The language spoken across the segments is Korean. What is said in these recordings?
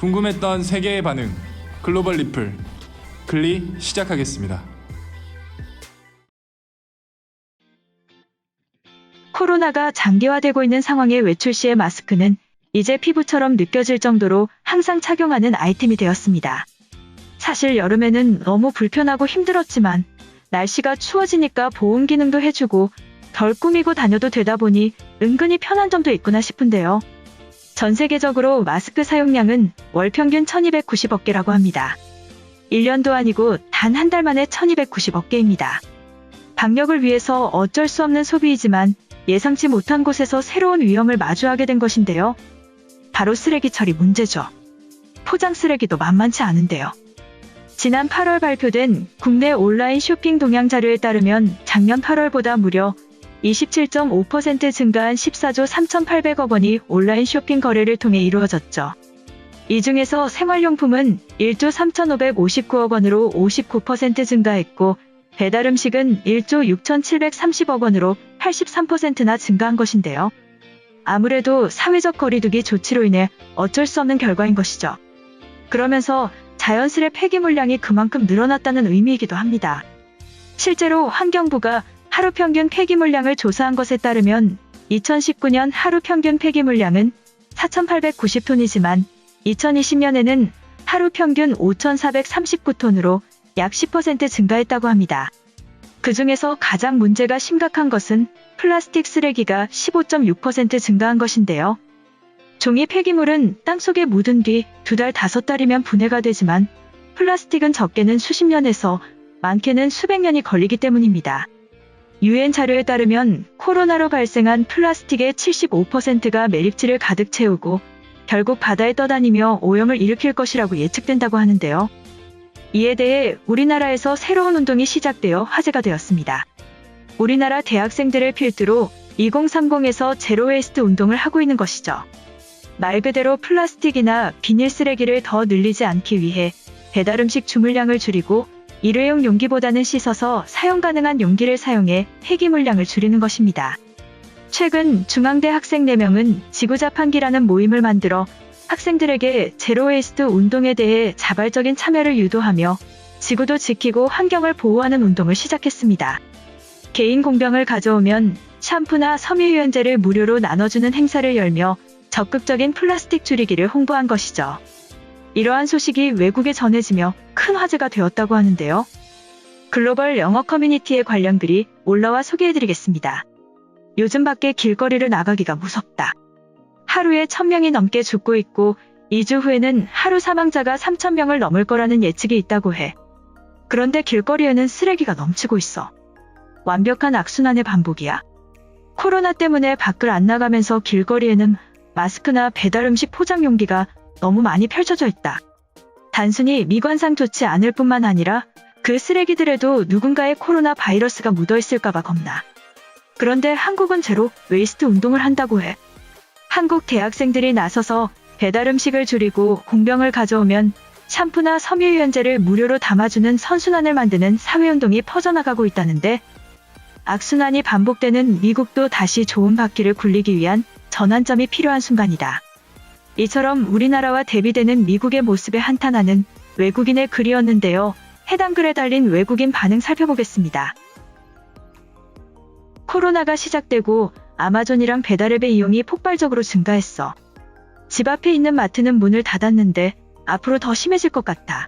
궁금했던 세계의 반응, 글로벌 리플, 글리 시작하겠습니다. 코로나가 장기화되고 있는 상황에 외출 시의 마스크는 이제 피부처럼 느껴질 정도로 항상 착용하는 아이템이 되었습니다. 사실 여름에는 너무 불편하고 힘들었지만 날씨가 추워지니까 보온 기능도 해주고 덜 꾸미고 다녀도 되다 보니 은근히 편한 점도 있구나 싶은데요. 전 세계적으로 마스크 사용량은 월 평균 1290억 개라고 합니다. 1년도 아니고 단 한 달 만에 1290억 개입니다. 방역을 위해서 어쩔 수 없는 소비이지만 예상치 못한 곳에서 새로운 위험을 마주하게 된 것인데요. 바로 쓰레기 처리 문제죠. 포장 쓰레기도 만만치 않은데요. 지난 8월 발표된 국내 온라인 쇼핑 동향 자료에 따르면 작년 8월보다 무려 27.5% 증가한 14조 3,800억 원이 온라인 쇼핑 거래를 통해 이루어졌죠. 이 중에서 생활용품은 1조 3,559억 원으로 59% 증가했고 배달음식은 1조 6,730억 원으로 83%나 증가한 것인데요. 아무래도 사회적 거리두기 조치로 인해 어쩔 수 없는 결과인 것이죠. 그러면서 자연스레 폐기 물량이 그만큼 늘어났다는 의미이기도 합니다. 실제로 환경부가 하루 평균 폐기 물량을 조사한 것에 따르면 2019년 하루 평균 폐기 물량은 4,890톤이지만 2020년에는 하루 평균 5,439톤으로 약 10% 증가했다고 합니다. 그 중에서 가장 문제가 심각한 것은 플라스틱 쓰레기가 15.6% 증가한 것인데요. 종이 폐기물은 땅속에 묻은 뒤 2달, 5달이면 분해가 되지만 플라스틱은 적게는 수십 년에서 많게는 수백 년이 걸리기 때문입니다. UN 자료에 따르면 코로나로 발생한 플라스틱의 75%가 매립지를 가득 채우고 결국 바다에 떠다니며 오염을 일으킬 것이라고 예측된다고 하는데요. 이에 대해 우리나라에서 새로운 운동이 시작되어 화제가 되었습니다. 우리나라 대학생들을 필두로 2030에서 제로웨이스트 운동을 하고 있는 것이죠. 말 그대로 플라스틱이나 비닐 쓰레기를 더 늘리지 않기 위해 배달음식 주물량을 줄이고 일회용 용기보다는 씻어서 사용 가능한 용기를 사용해 폐기 물량을 줄이는 것입니다. 최근 중앙대 학생 4명은 지구자판기라는 모임을 만들어 학생들에게 제로웨이스트 운동에 대해 자발적인 참여를 유도하며 지구도 지키고 환경을 보호하는 운동을 시작했습니다. 개인 공병을 가져오면 샴푸나 섬유유연제를 무료로 나눠주는 행사를 열며 적극적인 플라스틱 줄이기를 홍보한 것이죠. 이러한 소식이 외국에 전해지며 큰 화제가 되었다고 하는데요. 글로벌 영어 커뮤니티의 관련 글이 올라와 소개해드리겠습니다. 요즘 밖에 길거리를 나가기가 무섭다. 하루에 1,000명이 넘게 죽고 있고 2주 후에는 하루 사망자가 3,000명을 넘을 거라는 예측이 있다고 해. 그런데 길거리에는 쓰레기가 넘치고 있어. 완벽한 악순환의 반복이야. 코로나 때문에 밖을 안 나가면서 길거리에는 마스크나 배달음식 포장 용기가 너무 많이 펼쳐져 있다. 단순히 미관상 좋지 않을 뿐만 아니라 그 쓰레기들에도 누군가의 코로나 바이러스가 묻어있을까봐 겁나. 그런데 한국은 제로 웨이스트 운동을 한다고 해. 한국 대학생들이 나서서 배달음식을 줄이고 공병을 가져오면 샴푸나 섬유유연제를 무료로 담아주는 선순환을 만드는 사회운동이 퍼져나가고 있다는데 악순환이 반복되는 미국도 다시 좋은 바퀴를 굴리기 위한 전환점이 필요한 순간이다. 이처럼 우리나라와 대비되는 미국의 모습에 한탄하는 외국인의 글이었는데요. 해당 글에 달린 외국인 반응 살펴보겠습니다. 코로나가 시작되고 아마존이랑 배달앱의 이용이 폭발적으로 증가했어. 집 앞에 있는 마트는 문을 닫았는데 앞으로 더 심해질 것 같아.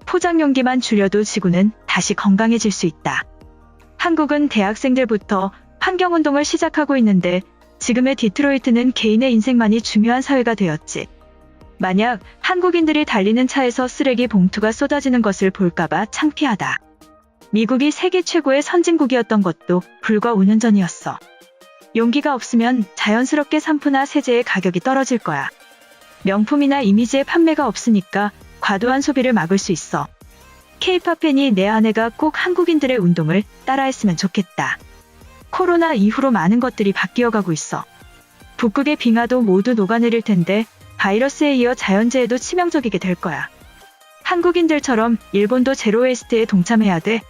포장 용기만 줄여도 지구는 다시 건강해질 수 있다. 한국은 대학생들부터 환경운동을 시작하고 있는데 지금의 디트로이트는 개인의 인생만이 중요한 사회가 되었지. 만약 한국인들이 달리는 차에서 쓰레기 봉투가 쏟아지는 것을 볼까봐 창피하다. 미국이 세계 최고의 선진국이었던 것도 불과 5년 전이었어. 용기가 없으면 자연스럽게 샴푸나 세제의 가격이 떨어질 거야. 명품이나 이미지의 판매가 없으니까 과도한 소비를 막을 수 있어. K-팝 팬이 내 아내가 꼭 한국인들의 운동을 따라했으면 좋겠다. 코로나 이후로 많은 것들이 바뀌어가고 있어. 북극의 빙하도 모두 녹아내릴 텐데 바이러스에 이어 자연재해도 치명적이게 될 거야. 한국인들처럼 일본도 제로웨이스트에 동참해야 돼.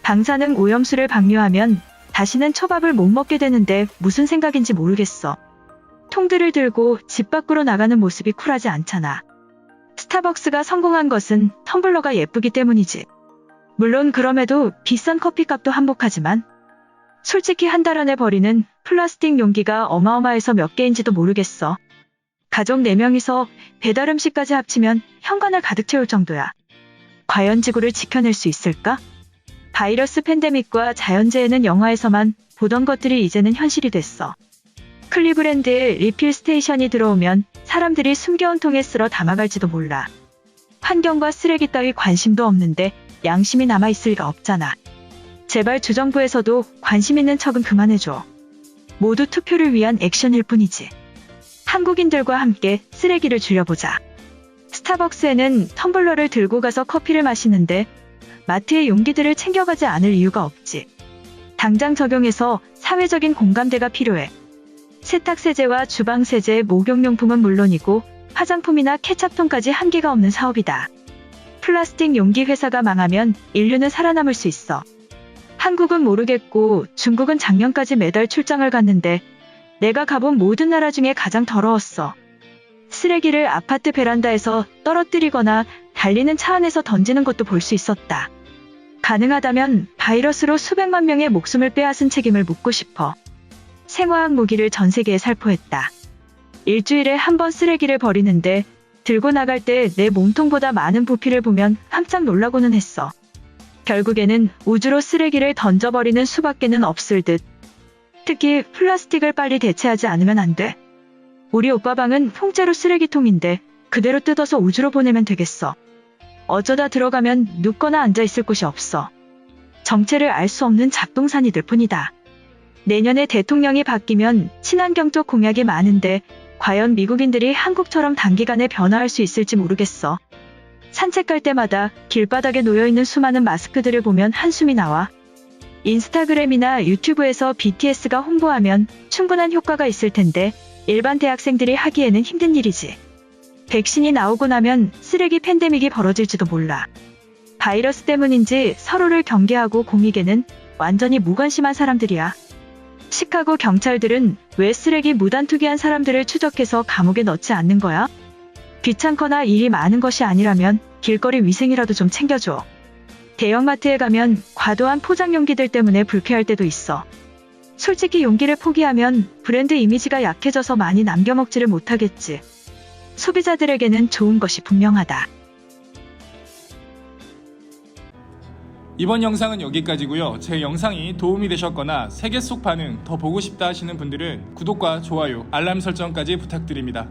방사능 오염수를 방류하면 다시는 초밥을 못 먹게 되는데 무슨 생각인지 모르겠어. 통들을 들고 집 밖으로 나가는 모습이 쿨하지 않잖아. 스타벅스가 성공한 것은 텀블러가 예쁘기 때문이지. 물론 그럼에도 비싼 커피값도 한몫하지만 솔직히 한 달 안에 버리는 플라스틱 용기가 어마어마해서 몇 개인지도 모르겠어. 가족 4명이서 배달 음식까지 합치면 현관을 가득 채울 정도야. 과연 지구를 지켜낼 수 있을까? 바이러스 팬데믹과 자연재해는 영화에서만 보던 것들이 이제는 현실이 됐어. 클리브랜드에 리필 스테이션이 들어오면 사람들이 숨겨온 통에 쓸어 담아갈지도 몰라. 환경과 쓰레기 따위 관심도 없는데 양심이 남아있을 리가 없잖아. 제발 주정부에서도 관심 있는 척은 그만해줘. 모두 투표를 위한 액션일 뿐이지. 한국인들과 함께 쓰레기를 줄여보자. 스타벅스에는 텀블러를 들고 가서 커피를 마시는데 마트의 용기들을 챙겨가지 않을 이유가 없지. 당장 적용해서 사회적인 공감대가 필요해. 세탁세제와 주방세제, 목욕용품은 물론이고 화장품이나 케첩통까지 한계가 없는 사업이다. 플라스틱 용기 회사가 망하면 인류는 살아남을 수 있어. 한국은 모르겠고 중국은 작년까지 매달 출장을 갔는데 내가 가본 모든 나라 중에 가장 더러웠어. 쓰레기를 아파트 베란다에서 떨어뜨리거나 달리는 차 안에서 던지는 것도 볼 수 있었다. 가능하다면 바이러스로 수백만 명의 목숨을 빼앗은 책임을 묻고 싶어. 생화학 무기를 전 세계에 살포했다. 일주일에 한 번 쓰레기를 버리는데 들고 나갈 때 내 몸통보다 많은 부피를 보면 깜짝 놀라고는 했어. 결국에는 우주로 쓰레기를 던져버리는 수밖에는 없을 듯. 특히 플라스틱을 빨리 대체하지 않으면 안 돼. 우리 오빠 방은 통째로 쓰레기통인데 그대로 뜯어서 우주로 보내면 되겠어. 어쩌다 들어가면 눕거나 앉아있을 곳이 없어. 정체를 알 수 없는 잡동사니들 뿐이다. 내년에 대통령이 바뀌면 친환경 쪽 공약이 많은데 과연 미국인들이 한국처럼 단기간에 변화할 수 있을지 모르겠어. 산책 갈 때마다 길바닥에 놓여있는 수많은 마스크들을 보면 한숨이 나와. 인스타그램이나 유튜브에서 BTS가 홍보하면 충분한 효과가 있을 텐데 일반 대학생들이 하기에는 힘든 일이지. 백신이 나오고 나면 쓰레기 팬데믹이 벌어질지도 몰라. 바이러스 때문인지 서로를 경계하고 공익에는 완전히 무관심한 사람들이야. 시카고 경찰들은 왜 쓰레기 무단 투기한 사람들을 추적해서 감옥에 넣지 않는 거야? 귀찮거나 일이 많은 것이 아니라면 길거리 위생이라도 좀 챙겨줘. 대형마트에 가면 과도한 포장 용기들 때문에 불쾌할 때도 있어. 솔직히 용기를 포기하면 브랜드 이미지가 약해져서 많이 남겨먹지를 못하겠지. 소비자들에게는 좋은 것이 분명하다. 이번 영상은 여기까지고요. 제 영상이 도움이 되셨거나 세계 속 반응 더 보고 싶다 하시는 분들은 구독과 좋아요, 알람 설정까지 부탁드립니다.